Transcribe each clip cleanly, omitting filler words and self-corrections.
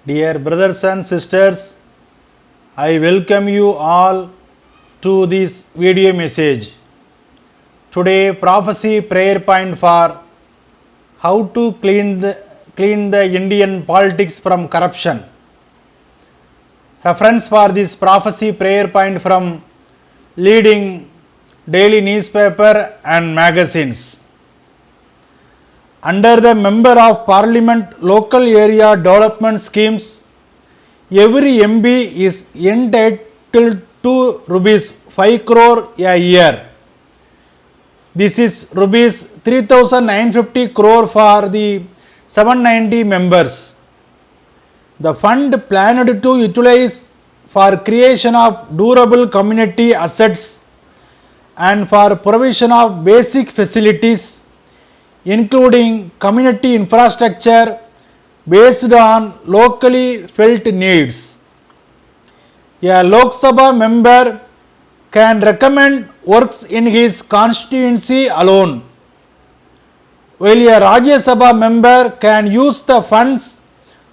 Dear brothers and sisters, I welcome you all to this video message. Today prophecy prayer point for how to clean the Indian politics from corruption. Reference for this prophecy prayer point from leading daily newspaper and magazines. Under the Member of Parliament local area development schemes, every MB is entitled to rupees 5 crore a year. This is rupees 3,950 crore for the 790 members. The fund planned to utilize for creation of durable community assets and for provision of basic facilities including community infrastructure based on locally felt needs. A Lok Sabha member can recommend works in his constituency alone, while a Rajya Sabha member can use the funds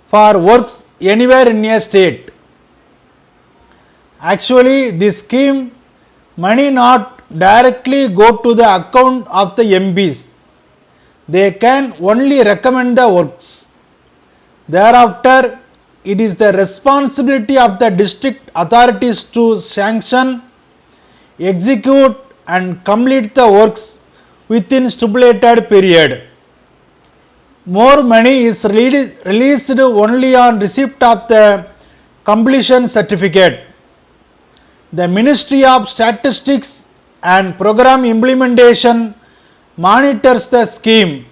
for works anywhere in a state. Actually, this scheme money not directly go to the account of the MPs. They can only recommend the works. Thereafter, it is the responsibility of the district authorities to sanction, execute and complete the works within stipulated period. More money is released only on receipt of the completion certificate. The Ministry of Statistics and Program Implementation monitors the scheme,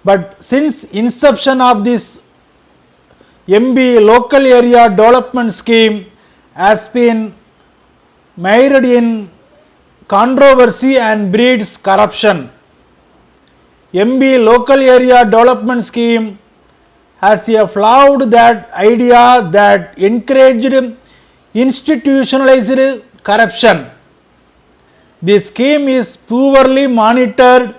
but since inception of this MB local area development scheme has been mired in controversy and breeds corruption. MB local area development scheme has a flawed that idea that encouraged institutionalized corruption. The scheme is poorly monitored,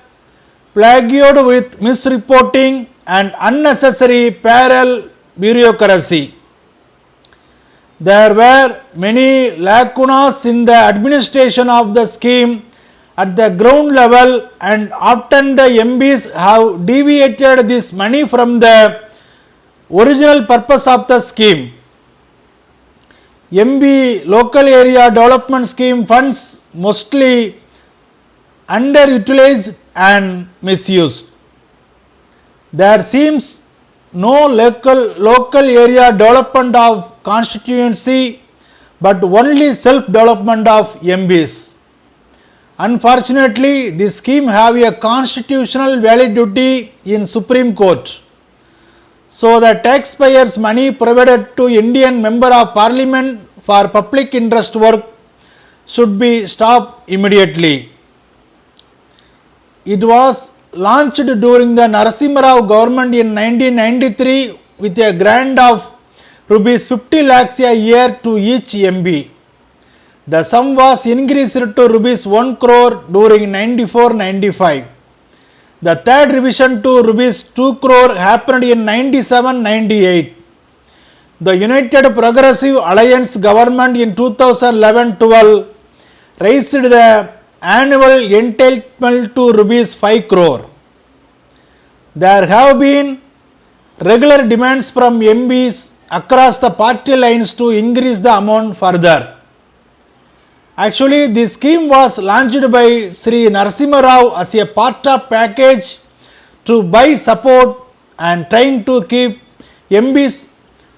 plagued with misreporting and unnecessary parallel bureaucracy. There were many lacunas in the administration of the scheme at the ground level, and often the MPs have deviated this money from the original purpose of the scheme. MB local area development scheme funds mostly underutilized and misused. There seems no local area development of constituency but only self-development of MPs. Unfortunately, this scheme have a constitutional validity in Supreme Court. So the taxpayers' money provided to Indian Member of Parliament for public interest work should be stopped immediately. It was launched during the Narasimha Rao government in 1993 with a grant of rupees 50 lakhs a year to each MP. The sum was increased to rupees 1 crore during 94-95. The third revision to rupees 2 crore happened in 97-98. The United Progressive Alliance government in 2011-12 raised the annual entitlement to rupees 5 crore. There have been regular demands from MPs across the party lines to increase the amount further. Actually, this scheme was launched by Sri Narasimha Rao as a part of package to buy support and trying to keep MPs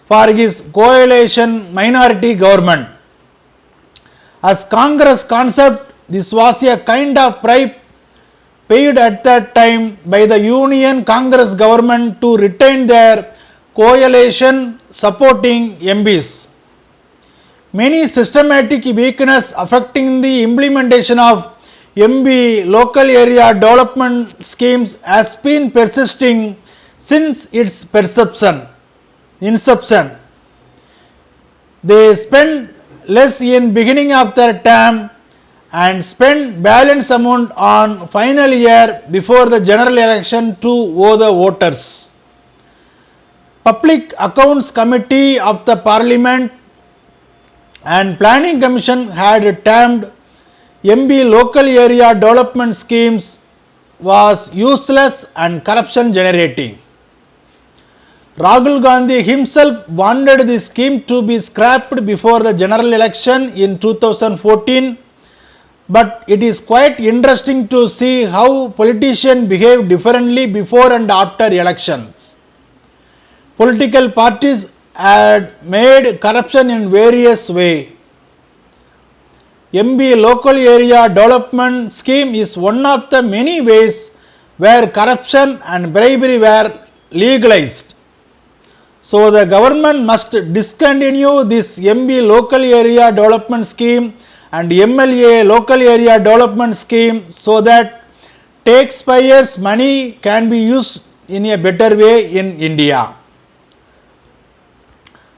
for his coalition minority government. As Congress concept, this was a kind of bribe paid at that time by the Union Congress government to retain their coalition supporting MPs. Many systematic weaknesses affecting the implementation of MB local area development schemes has been persisting since its inception. They spend less in beginning of their term and spend balance amount on final year before the general election to owe the voters. Public Accounts Committee of the Parliament and Planning Commission had termed MB local area development schemes was useless and corruption generating. Rahul Gandhi himself wanted the scheme to be scrapped before the general election in 2014, but it is quite interesting to see how politicians behave differently before and after elections. Political parties had made corruption in various ways. MB local area development scheme is one of the many ways where corruption and bribery were legalized. So the government must discontinue this MB local area development scheme and MLA local area development scheme so that taxpayers' money can be used in a better way in India.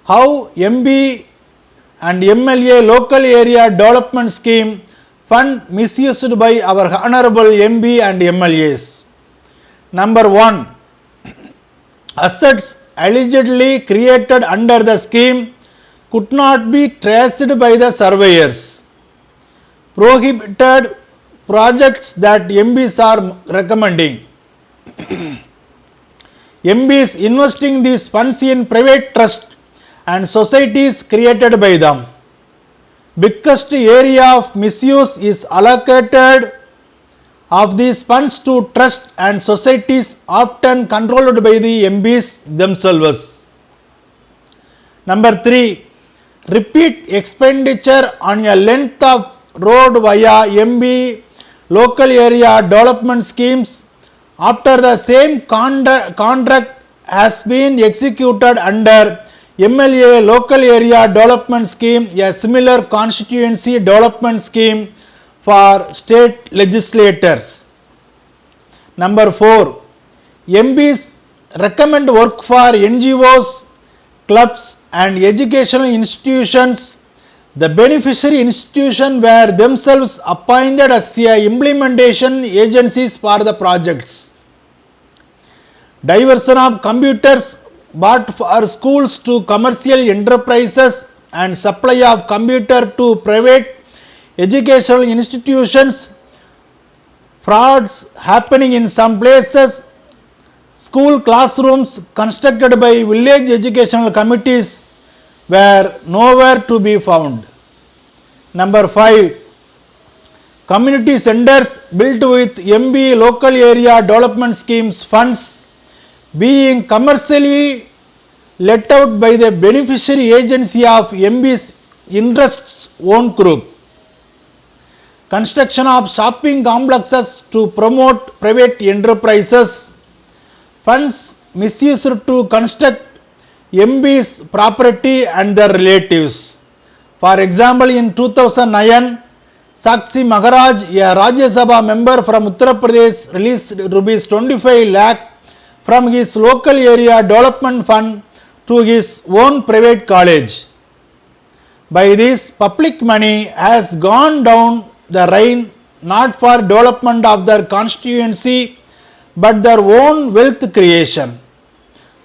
How MB and MLA local area development scheme fund misused by our honorable MB and MLAs. Number 1, assets allegedly created under the scheme could not be traced by the surveyors. Prohibited projects that MBs are recommending. MBs investing these funds in private trust and societies created by them. Biggest area of misuse is allocated of these funds to trust and societies often controlled by the MBs themselves. Number 3, repeat expenditure on a length of road via MB local area development schemes after the same contract has been executed under MLA local area development scheme, a similar constituency development scheme for state legislators. Number 4, MBs recommend work for NGOs, clubs and educational institutions. The beneficiary institutions were themselves appointed as implementation agencies for the projects. Diversion of computers bought for schools to commercial enterprises and supply of computer to private educational institutions. Frauds happening in some places. School classrooms constructed by village educational committees were nowhere to be found. Number 5, community centers built with MB local area development schemes funds being commercially let out by the beneficiary agency of MB's interests own group. Construction of shopping complexes to promote private enterprises. Funds misused to construct MB's property and their relatives. For example, in 2009, Sakshi Maharaj, a Rajya Sabha member from Uttar Pradesh, released rupees 25 lakh from his local area development fund to his own private college. By this, public money has gone down the Rhine not for development of their constituency but their own wealth creation.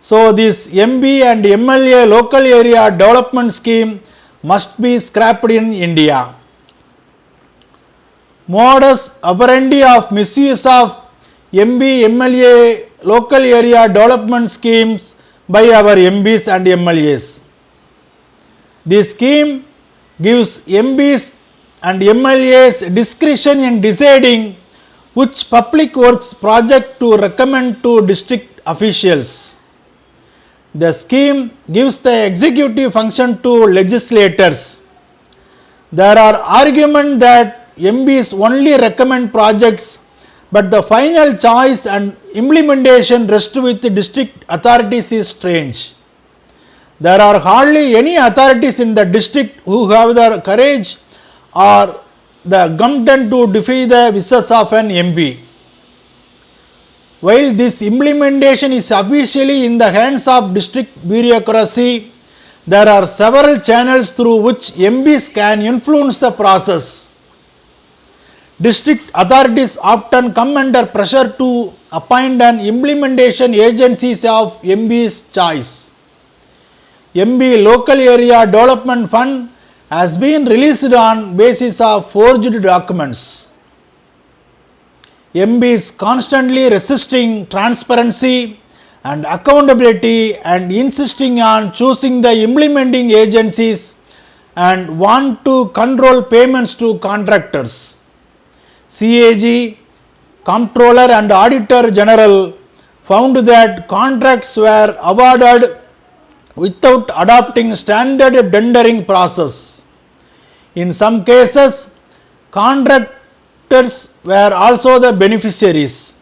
So this MB and MLA local area development scheme must be scrapped in India. Modus operandi of misuse of MB MLA local area development schemes by our MBs and MLAs. The scheme gives MBs and MLAs discretion in deciding which public works project to recommend to district officials. The scheme gives the executive function to legislators. There are arguments that MBs only recommend projects, but the final choice and implementation rest with the district authorities is strange. There are hardly any authorities in the district who have the courage or the gumption to defy the wishes of an MP. While this implementation is officially in the hands of district bureaucracy, there are several channels through which MPs can influence the process. District authorities often come under pressure to appoint an implementation agencies of MP's choice. MB Local Area Development Fund has been released on basis of forged documents. MB is constantly resisting transparency and accountability and insisting on choosing the implementing agencies and want to control payments to contractors. CAG, Comptroller and Auditor General found that contracts were awarded without adopting standard tendering process. In some cases, contractors were also the beneficiaries.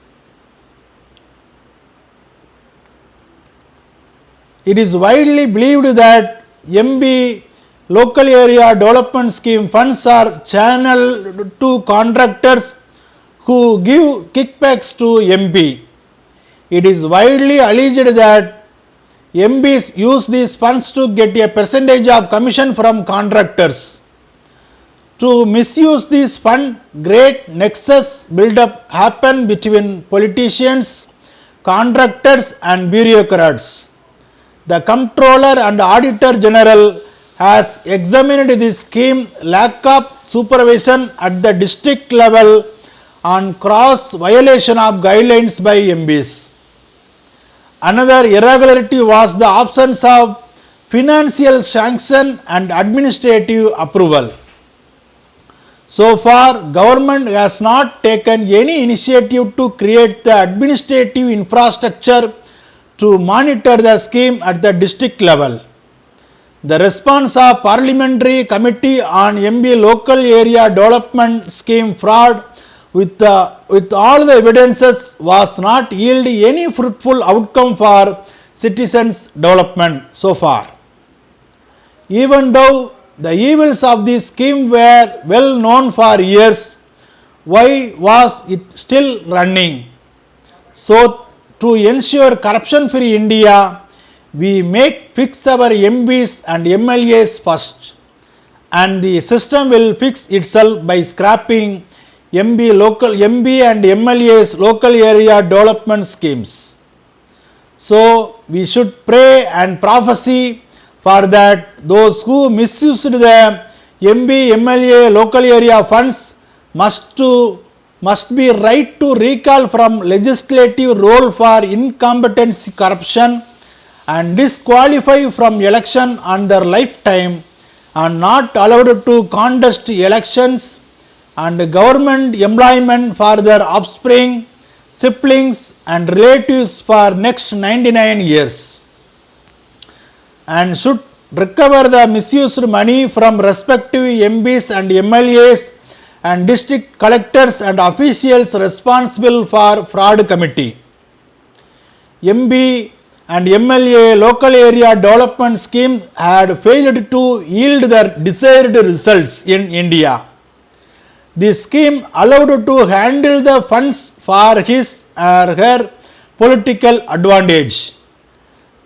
It is widely believed that MB Local Area Development Scheme funds are channeled to contractors who give kickbacks to MP. It is widely alleged that MPs use these funds to get a percentage of commission from contractors. To misuse these funds, great nexus build-up happen between politicians, contractors and bureaucrats. The Comptroller and Auditor General has examined this scheme lack of supervision at the district level on cross violation of guidelines by MPs. Another irregularity was the absence of financial sanction and administrative approval. So far, government has not taken any initiative to create the administrative infrastructure to monitor the scheme at the district level. The response of Parliamentary Committee on MB Local Area Development Scheme fraud with all the evidences was not yield any fruitful outcome for citizens' development so far. Even though the evils of this scheme were well known for years, why was it still running? So, to ensure corruption-free India, we fix our MPs and MLAs first, and the system will fix itself by scrapping MB and MLAs local area development schemes. So we should pray and prophesy for that those who misused the MB, MLA local area funds must be right to recall from legislative role for incompetency, corruption and disqualify from election on their lifetime and not allowed to contest elections and government employment for their offspring, siblings and relatives for next 99 years, and should recover the misused money from respective MPs and MLAs and district collectors and officials responsible for fraud committee. MB and MLA local area development schemes had failed to yield the desired results in India. This scheme allowed to handle the funds for his or her political advantage.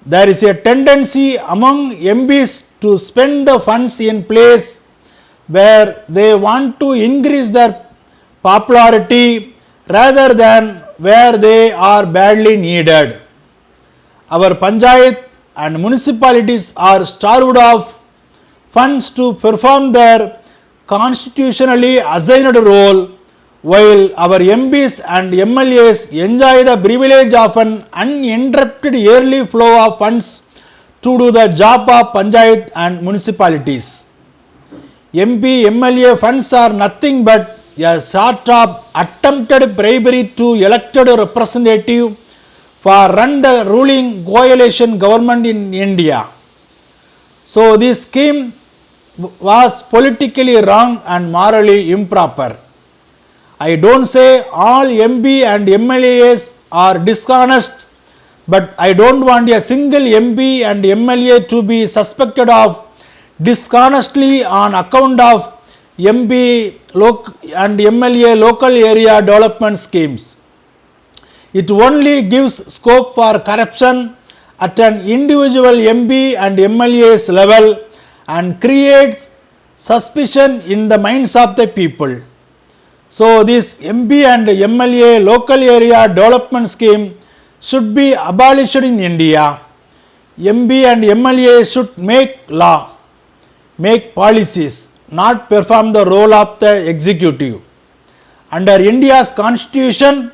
There is a tendency among MPs to spend the funds in place where they want to increase their popularity rather than where they are badly needed. Our panchayat and municipalities are starved of funds to perform their constitutionally assigned role, while our MPs and MLAs enjoy the privilege of an uninterrupted yearly flow of funds to do the job of panchayat and municipalities. MP, MLA funds are nothing but a sort of attempted bribery to elected representative for run the ruling coalition government in India. So this scheme was politically wrong and morally improper. I don't say all MP and MLAs are dishonest, but I don't want a single MP and MLA to be suspected of dishonestly on account of MP and MLA local area development schemes. It only gives scope for corruption at an individual MP and MLA's level and creates suspicion in the minds of the people. So this MP and MLA local area development scheme should be abolished in India. MB and MLA should make law, make policies, not perform the role of the executive. Under India's constitution,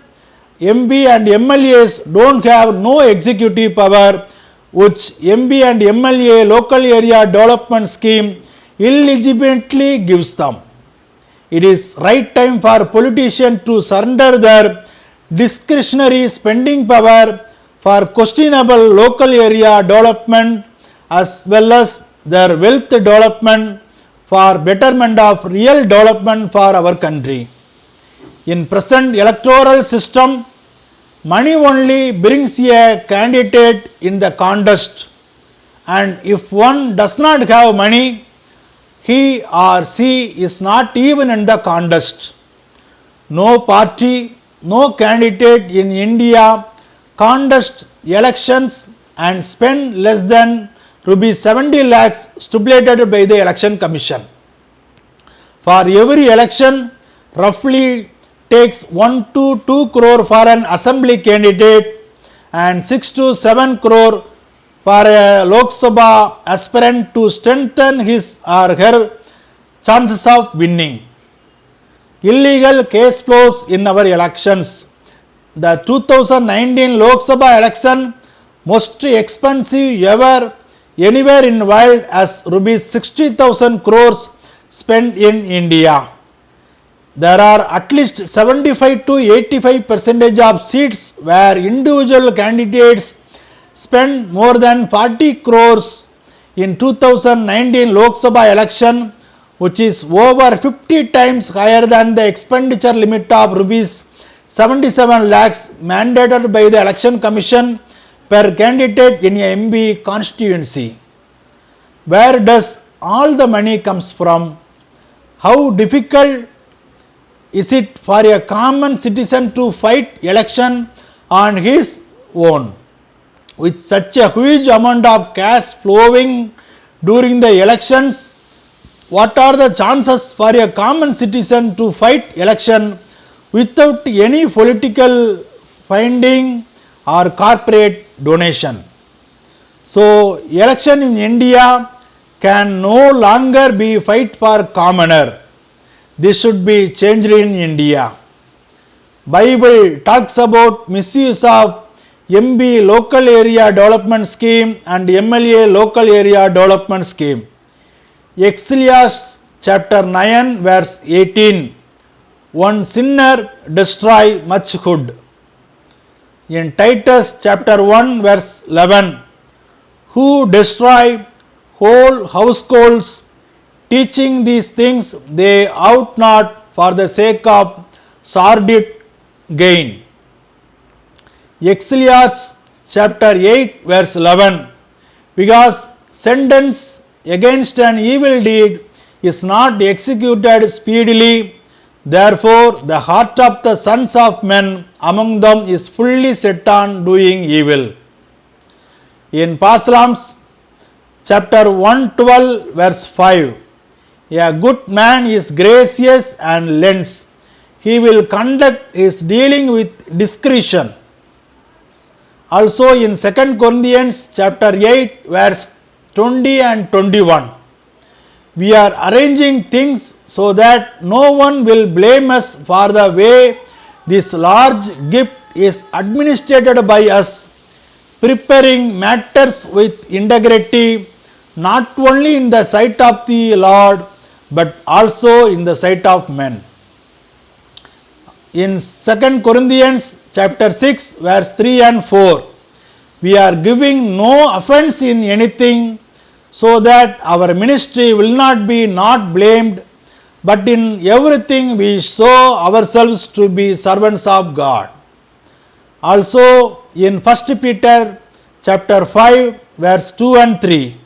MB and MLAs don't have no executive power, which MB and MLA local area development scheme illegitimately gives them. It is right time for politicians to surrender their discretionary spending power for questionable local area development as well as their wealth development for betterment of real development for our country. In present electoral system, money only brings a candidate in the contest, and if one does not have money, he or she is not even in the contest. No party, no candidate in India contest elections and spend less than rupees 70 lakhs stipulated by the election commission. For every election, roughly takes 1 to 2 crore for an assembly candidate and 6 to 7 crore for a Lok Sabha aspirant to strengthen his or her chances of winning. Illegal case flows in our elections. The 2019 Lok Sabha election most expensive ever anywhere in world as rupees 60,000 crores spent in India. There are at least 75 to 85% of seats where individual candidates spent more than 40 crores in 2019 Lok Sabha election, which is over 50 times higher than the expenditure limit of rupees 77 lakhs mandated by the election commission per candidate in a MB constituency. Where does all the money comes from? How difficult is it for a common citizen to fight election on his own? With such a huge amount of cash flowing during the elections, what are the chances for a common citizen to fight election without any political funding or corporate donation? So, election in India can no longer be fight for commoner. This should be changed in India. Bible talks about misuse of MB local area development scheme and MLA local area development scheme. Ecclesiastes chapter 9 verse 18, one sinner destroy much good. In Titus chapter 1 verse 11, who destroy whole households, teaching these things they ought not for the sake of sordid gain. Ecclesiastes chapter 8 verse 11, because sentence against an evil deed is not executed speedily, therefore the heart of the sons of men among them is fully set on doing evil. In Psalms chapter 112 verse 5, a good man is gracious and lends, he will conduct his dealing with discretion. Also in 2 Corinthians chapter 8 verse 20 and 21, we are arranging things so that no one will blame us for the way this large gift is administered by us, preparing matters with integrity, not only in the sight of the Lord, but also in the sight of men. In 2 Corinthians chapter 6 verse 3 and 4, we are giving no offense in anything, so that our ministry will not be not blamed, but in everything we show ourselves to be servants of God. Also in 1 Peter chapter 5 verse 2 and 3,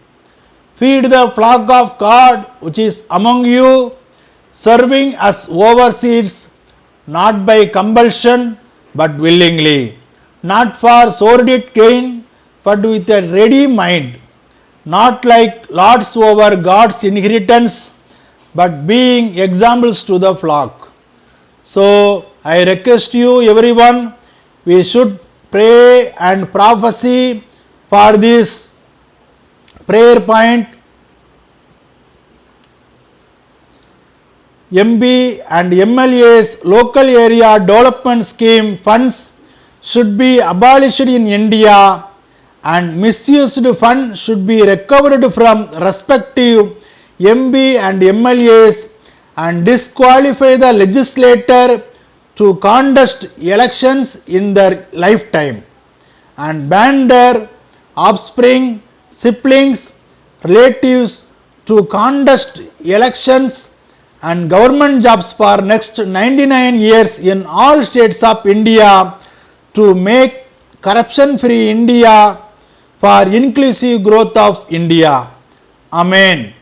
feed the flock of God which is among you, serving as overseers, not by compulsion but willingly, not for sordid gain but with a ready mind, not like lords over God's inheritance, but being examples to the flock. So I request you everyone, we should pray and prophesy for this Prayer point: MB and MLA's local area development scheme funds should be abolished in India and misused funds should be recovered from respective MB and MLAs and disqualify the legislator to conduct elections in their lifetime and ban their offspring, siblings, relatives to conduct elections and government jobs for next 99 years in all states of India to make corruption free India for inclusive growth of India. Amen.